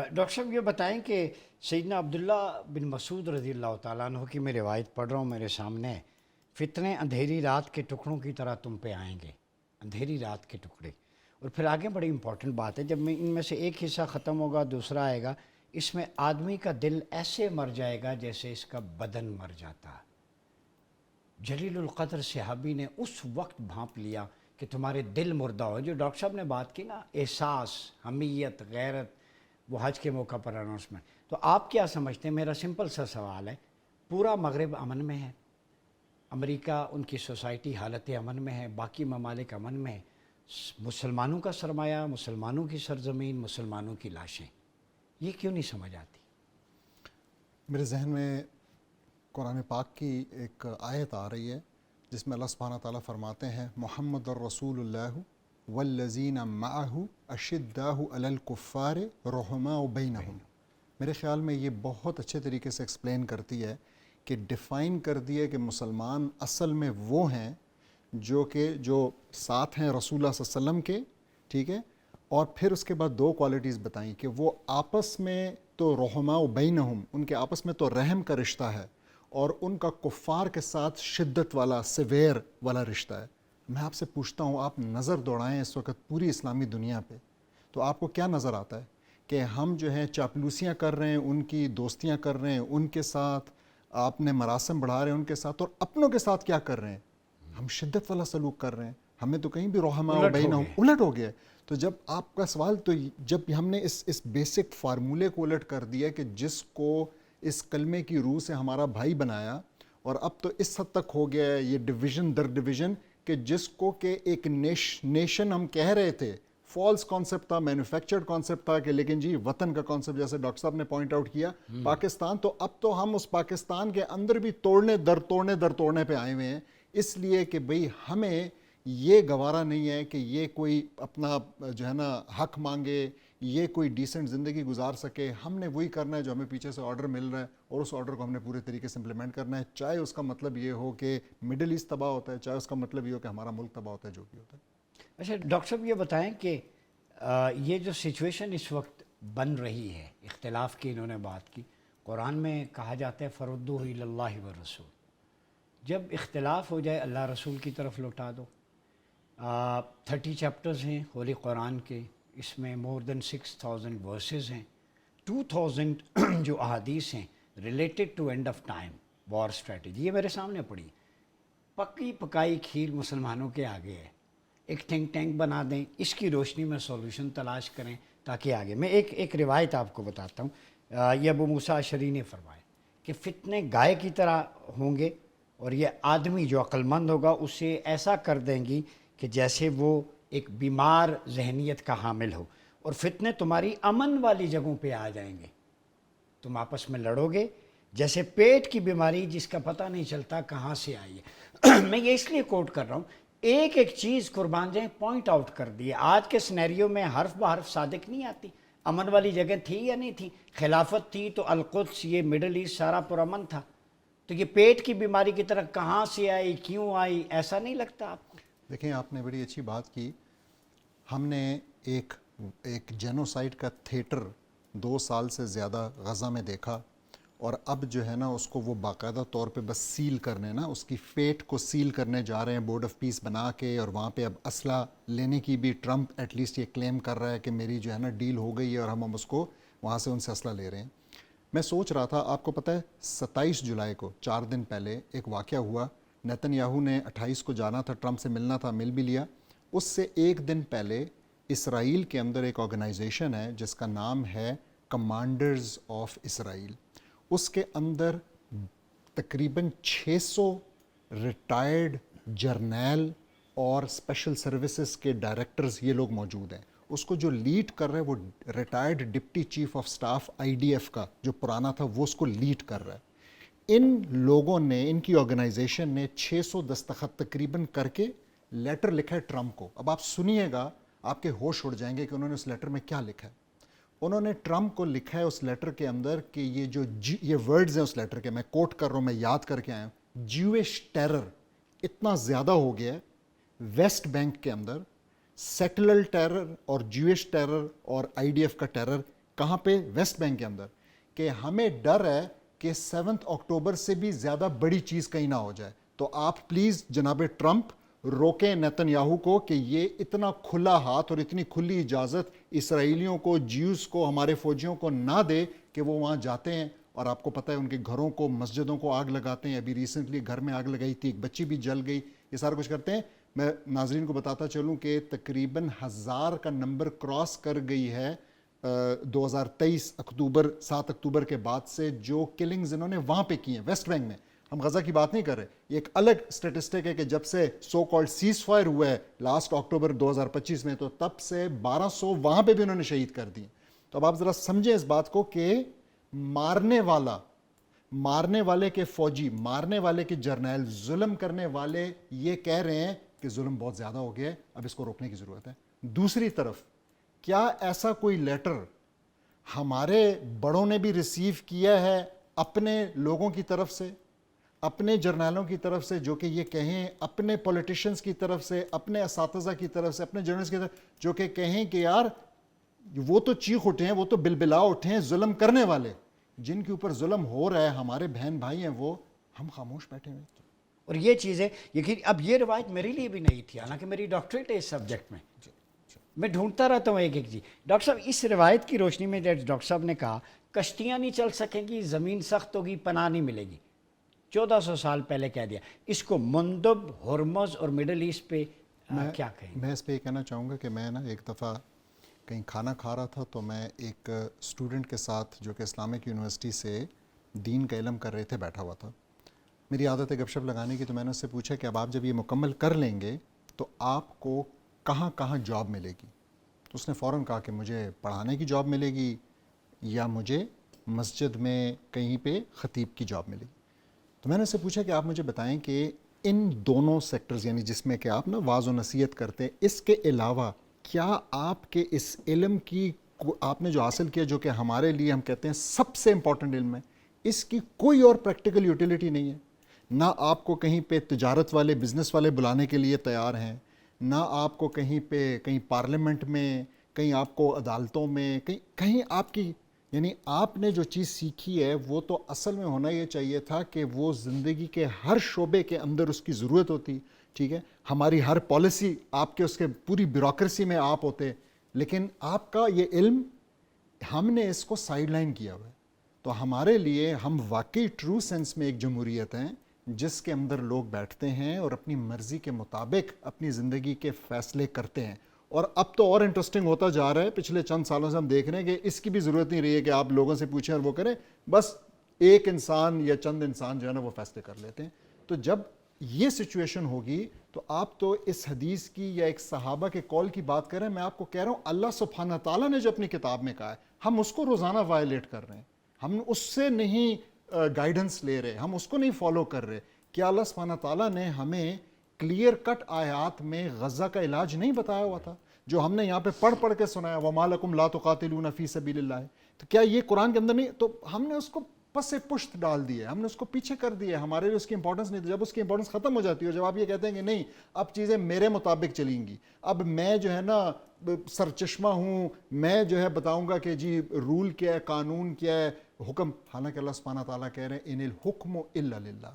Doctor صاحب یہ بتائیں کہ سیدنا عبداللہ بن مسعود رضی اللہ تعالیٰ عنہ کی میں روایت پڑھ رہا ہوں میرے سامنے. فتنے اندھیری رات کے ٹکڑوں کی طرح تم پہ آئیں گے. اندھیری رات کے ٹکڑے. اور پھر آگے بڑی امپورٹنٹ بات ہے، جب میں ان میں سے ایک حصہ ختم ہوگا دوسرا آئے گا، اس میں آدمی کا دل ایسے مر جائے گا جیسے اس کا بدن مر جاتا. جلیل القدر صحابی نے اس وقت بھانپ لیا کہ تمہارے دل مردہ ہو. جو ڈاکٹر صاحب نے بات کی نا، احساس، حمیت، غیرت، وہ حج کے موقع پر اناؤنسمنٹ. تو آپ کیا سمجھتے ہیں؟ میرا سمپل سا سوال ہے. پورا مغرب امن میں ہے، امریکہ ان کی سوسائٹی حالت امن میں ہے، باقی ممالک امن میں ہے، مسلمانوں کا سرمایہ، مسلمانوں کی سرزمین، مسلمانوں کی لاشیں. یہ کیوں نہیں سمجھ آتی؟ میرے ذہن میں قرآن پاک کی ایک آیت آ رہی ہے جس میں اللہ سبحانہ تعالیٰ فرماتے ہیں محمد الرسول اللہ والذین معہ اشداء علی الکفار رحماء بینہم. میرے خیال میں یہ بہت اچھے طریقے سے ایکسپلین کرتی ہے کہ ڈیفائن کر دی ہے کہ مسلمان اصل میں وہ ہیں جو ساتھ ہیں رسول اللہ صلی اللہ علیہ وسلم کے، ٹھیک ہے، اور پھر اس کے بعد دو کوالٹیز بتائیں کہ وہ آپس میں تو رحماء بینہم، ان کے آپس میں تو رحم کا رشتہ ہے، اور ان کا کفار کے ساتھ شدت والا، سیویر والا رشتہ ہے. میں آپ سے پوچھتا ہوں، آپ نظر دوڑائیں اس وقت پوری اسلامی دنیا پہ، تو آپ کو کیا نظر آتا ہے؟ کہ ہم جو ہیں چاپلوسیاں کر رہے ہیں، ان کی دوستیاں کر رہے ہیں ان کے ساتھ، آپ نے مراسم بڑھا رہے ہیں ان کے ساتھ، اور اپنوں کے ساتھ کیا کر رہے ہیں؟ ہم شدت والا سلوک کر رر ہیں. ہمیں تو کہیں بھی رحماء بینہم الٹ ہو گیا. تو جب آپ کا سوال، تو جب ہم نے اس بیسک فارمولے کو الٹ کر دیا کہ جس کو اس کلمے کی روح سے ہمارا بھائی بنایا، اور اب تو اس حد تک ہو گیا ہے یہ ڈویژن در ڈویژن کہ جس کو کہ ایک نیشن ہم کہہ رہے تھے، فالس کانسیپٹ تھا، مینوفیکچرڈ کانسیپٹ تھا کہ لیکن جی وطن کا کانسیپٹ، جیسے ڈاکٹر صاحب نے پوائنٹ آؤٹ کیا پاکستان، تو اب تو ہم اس پاکستان کے اندر بھی توڑنے پہ آئے ہوئے ہیں. اس لیے کہ بھئی ہمیں یہ گوارا نہیں ہے کہ یہ کوئی اپنا جو ہے نا حق مانگے، یہ کوئی ڈیسنٹ زندگی گزار سکے. ہم نے وہی کرنا ہے جو ہمیں پیچھے سے آرڈر مل رہا ہے، اور اس آرڈر کو ہم نے پورے طریقے سے امپلیمنٹ کرنا ہے، چاہے اس کا مطلب یہ ہو کہ مڈل ایسٹ تباہ ہوتا ہے، چاہے اس کا مطلب یہ ہو کہ ہمارا ملک تباہ ہوتا ہے، جو بھی ہوتا ہے. اچھا ڈاکٹر صاحب یہ بتائیں کہ یہ جو سچویشن اس وقت بن رہی ہے، اختلاف کی انہوں نے بات کی، قرآن میں کہا جاتا ہے فردوہ الی اللہ والرسول. جب اختلاف ہو جائے اللہ رسول کی طرف لوٹا دو. 30 چیپٹرز ہیں ہولی قرآن کے، اس میں مور دین 6000 ورسز ہیں. 2000 جو احادیث ہیں related to end of time war strategy, یہ میرے سامنے پڑی. پکی پکائی کھیر مسلمانوں کے آگے ہے. ایک تھنک ٹینک بنا دیں، اس کی روشنی میں سولوشن تلاش کریں تاکہ آگے. میں ایک روایت آپ کو بتاتا ہوں. یہ ابو موسیٰ اشعری نے فرمایا کہ فتنے گائے کی طرح ہوں گے، اور یہ آدمی جو عقل مند ہوگا اسے ایسا کر دیں گی کہ جیسے وہ ایک بیمار ذہنیت کا حامل ہو. اور فتنے تمہاری امن والی جگہوں پہ آ جائیں گے، تم آپس میں لڑو گے جیسے پیٹ کی بیماری جس کا پتہ نہیں چلتا کہاں سے آئی ہے. میں یہ اس لیے کوٹ کر رہا ہوں، ایک ایک چیز قربان جائیں پوائنٹ آؤٹ کر دی. آج کے سینیریو میں حرف بحرف صادق نہیں آتی. امن والی جگہ تھی یا نہیں تھی؟ خلافت تھی تو القدس، یہ مڈل ایسٹ سارا پرامن تھا. تو یہ پیٹ کی بیماری کی طرح کہاں سے آئی، کیوں آئی، ایسا نہیں لگتا آپ کو؟ دیکھیں، آپ نے بڑی اچھی بات کی. ہم نے ایک جینوسائیڈ کا تھیٹر 2 سال سے زیادہ غزہ میں دیکھا، اور اب جو ہے نا اس کو وہ باقاعدہ طور پہ بس سیل کرنے، نا اس کی فیٹ کو سیل کرنے جا رہے ہیں بورڈ آف پیس بنا کے، اور وہاں پہ اب اسلحہ لینے کی بھی ٹرمپ ایٹ لیسٹ یہ کلیم کر رہا ہے کہ میری جو ہے نا ڈیل ہو گئی ہے، اور ہم اس کو وہاں سے ان سے اسلحہ لے رہے ہیں. میں سوچ رہا تھا، آپ کو پتہ ہے 27 جولائی کو 4 دن پہلے ایک واقعہ ہوا. نیتن یاہو نے 28 کو جانا تھا، ٹرمپ سے ملنا تھا، مل بھی لیا. اس سے ایک دن پہلے اسرائیل کے اندر ایک آرگنائزیشن ہے جس کا نام ہے کمانڈرز آف اسرائیل. اس کے اندر تقریباً 600 ریٹائرڈ جرنیل اور اسپیشل سروسز کے ڈائریکٹرز یہ لوگ موجود ہیں. اس کو جو لیڈ کر رہے ہیں وہ retired deputy chief of staff IDF کا جو پرانا تھا، وہ اس کو لیڈ کر رہا ہے. ان لوگوں نے، ان کی آرگنائزیشن نے 600 دستخط تقریباً کر کے لیٹر لکھا ہے ٹرمپ کو. اب آپ سنیے گا، آپ کے ہوش اڑ جائیں گے کہ انہوں نے اس لیٹر میں کیا لکھا ہے. انہوں نے ٹرمپ کو لکھا ہے اس لیٹر کے اندر کہ یہ ورڈز ہیں اس لیٹر کے، میں کوٹ کر رہا ہوں، میں یاد کر کے آیا ہوں. جیوش ٹیرر اتنا زیادہ ہو گیا ہے ویسٹ بینک کے اندر، سیکولر ٹیرر اور جیوش ٹیرر اور IDF کا ٹیرر کہاں پہ؟ ویسٹ بینک کے اندر، کہ ہمیں ڈر ہے کہ 7 اکتوبر سے بھی زیادہ بڑی چیز کہیں نہ ہو جائے. تو آپ پلیز جناب ٹرمپ روکیں نیتن یاہو کو کہ یہ اتنا کھلا ہاتھ اور اتنی کھلی اجازت اسرائیلیوں کو، جیوز کو، ہمارے فوجیوں کو نہ دے کہ وہ وہاں جاتے ہیں اور آپ کو پتہ ہے ان کے گھروں کو، مسجدوں کو آگ لگاتے ہیں. ابھی ریسنٹلی گھر میں آگ لگائی تھی، ایک بچی بھی جل گئی، یہ سارا کچھ کرتے ہیں. میں ناظرین کو بتاتا چلوں کہ تقریباً 1000 کا نمبر کراس کر گئی ہے 2023 اکتوبر 7 اکتوبر کے بعد سے جو کلنگز انہوں نے وہاں پہ کی ہیں ویسٹ بینک میں. ہم غزہ کی بات نہیں کر رہے، یہ ایک الگ اسٹیٹسٹک ہے کہ جب سے سو کالڈ سیز فائر ہوا ہے لاسٹ اکتوبر 2025 میں، تو تب سے 1200 وہاں پہ بھی انہوں نے شہید کر دیے. تو اب آپ ذرا سمجھیں اس بات کو کہ مارنے والے کے فوجی، مارنے والے کے جرنیل، ظلم کرنے والے یہ کہہ رہے ہیں کہ ظلم بہت زیادہ ہو گیا ہے، اب اس کو روکنے کی ضرورت ہے. دوسری طرف کیا ایسا کوئی لیٹر ہمارے بڑوں نے بھی ریسیو کیا ہے اپنے لوگوں کی طرف سے، اپنے جرنیلوں کی طرف سے، جو کہ یہ کہیں، اپنے پولیٹیشنز کی طرف سے، اپنے اساتذہ کی طرف سے، اپنے جرنلسٹ کی طرف، جو کہ کہیں کہ یار وہ تو چیخ اٹھے ہیں، وہ تو بلبلا اٹھے ہیں، ظلم کرنے والے جن کے اوپر ظلم ہو رہا ہے، ہمارے بہن بھائی ہیں، وہ ہم خاموش بیٹھے ہوئے. اور یہ چیزیں یقین اب یہ روایت میرے لیے بھی نہیں تھی، حالانکہ میری ڈاکٹریٹ ہے اس سبجیکٹ میں. میں ڈھونڈتا رہتا ہوں ایک ایک چیز. ڈاکٹر صاحب اس روایت کی روشنی میں ڈاکٹر صاحب نے کہا کشتیاں نہیں چل سکیں گی، زمین سخت ہوگی، پناہ نہیں ملے گی. 1400 سال پہلے کہہ دیا. اس کو مندب، ہرمز اور مڈل ایسٹ پہ کیا کہیں؟ میں اس پہ یہ کہنا چاہوں گا کہ میں نا ایک دفعہ کہیں کھانا کھا رہا تھا تو میں ایک اسٹوڈنٹ کے ساتھ جو کہ اسلامک یونیورسٹی سے دین کا علم کر رہے تھے بیٹھا ہوا تھا. میری عادت ہے گپ شپ لگانے کی، تو میں نے اس سے پوچھا کہ اب آپ جب یہ مکمل کر لیں گے تو آپ کو کہاں کہاں جاب ملے گی. تو اس نے فوراً کہا کہ مجھے پڑھانے کی جاب ملے گی یا مجھے مسجد میں کہیں پہ خطیب کی جاب ملے گی. تو میں نے اس سے پوچھا کہ آپ مجھے بتائیں کہ ان دونوں سیکٹرز، یعنی جس میں کہ آپ نا واعظ و نصیحت کرتے ہیں، اس کے علاوہ کیا آپ کے اس علم کی آپ نے جو حاصل کیا، جو کہ ہمارے لیے ہم کہتے ہیں سب سے امپورٹنٹ علم ہے، اس کی کوئی اور پریکٹیکل یوٹیلیٹی نہیں ہے؟ نہ آپ کو کہیں پہ تجارت والے، بزنس والے بلانے کے لیے تیار ہیں، نہ آپ کو کہیں پہ، کہیں پارلیمنٹ میں، کہیں آپ کو عدالتوں میں، کہیں آپ کی، یعنی آپ نے جو چیز سیکھی ہے وہ تو اصل میں ہونا یہ چاہیے تھا کہ وہ زندگی کے ہر شعبے کے اندر اس کی ضرورت ہوتی. ٹھیک ہے، ہماری ہر پالیسی آپ کے، اس کے پوری بیوروکریسی میں آپ ہوتے، لیکن آپ کا یہ علم ہم نے اس کو سائیڈ لائن کیا ہوا ہے. تو ہمارے لیے ہم واقعی ٹرو سینس میں ایک جمہوریت ہیں جس کے اندر لوگ بیٹھتے ہیں اور اپنی مرضی کے مطابق اپنی زندگی کے فیصلے کرتے ہیں. اور اب تو اور انٹرسٹنگ ہوتا جا رہا ہے، پچھلے چند سالوں سے ہم دیکھ رہے ہیں کہ اس کی بھی ضرورت نہیں رہی ہے کہ آپ لوگوں سے پوچھیں اور وہ کریں، بس ایک انسان یا چند انسان جو ہے نا وہ فیصلے کر لیتے ہیں. تو جب یہ سچویشن ہوگی تو آپ تو اس حدیث کی یا ایک صحابہ کے قول کی بات کر رہے ہیں. میں آپ کو کہہ رہا ہوں اللہ سبحانہ تعالیٰ نے جو اپنی کتاب میں کہا ہے ہم اس کو روزانہ وائلیٹ کر رہے ہیں، ہم اس سے نہیں گائیڈنس لے رہے، ہم اس کو نہیں فالو کر رہے. کیا اللہ سبحانہ تعالیٰ نے ہمیں کلیئر کٹ آیات میں غزہ کا علاج نہیں بتایا ہوا تھا جو ہم نے یہاں پہ پڑھ پڑھ کے سنایا؟ وَمَا لَكُمْ لَا تُقَاتِلُونَ فِي سَبِيلِ اللَّهِ. تو کیا یہ قرآن کے اندر نہیں؟ تو ہم نے اس کو پس پشت ڈال دی ہے، ہم نے اس کو پیچھے کر دیا ہے، ہمارے لیے اس کی امپورٹنس نہیں. جب اس کی امپورٹنس ختم ہو جاتی ہے، جب آپ یہ کہتے ہیں کہ نہیں اب چیزیں میرے مطابق چلیں گی، اب میں جو ہے نا سرچشمہ ہوں، میں جو ہے بتاؤں گا کہ جی رول کیا ہے، قانون کیا ہے، حکم، حالانکہ اللہ سبحانہ تعالیٰ کہہ رہے ہیں ان الحکم الا للہ،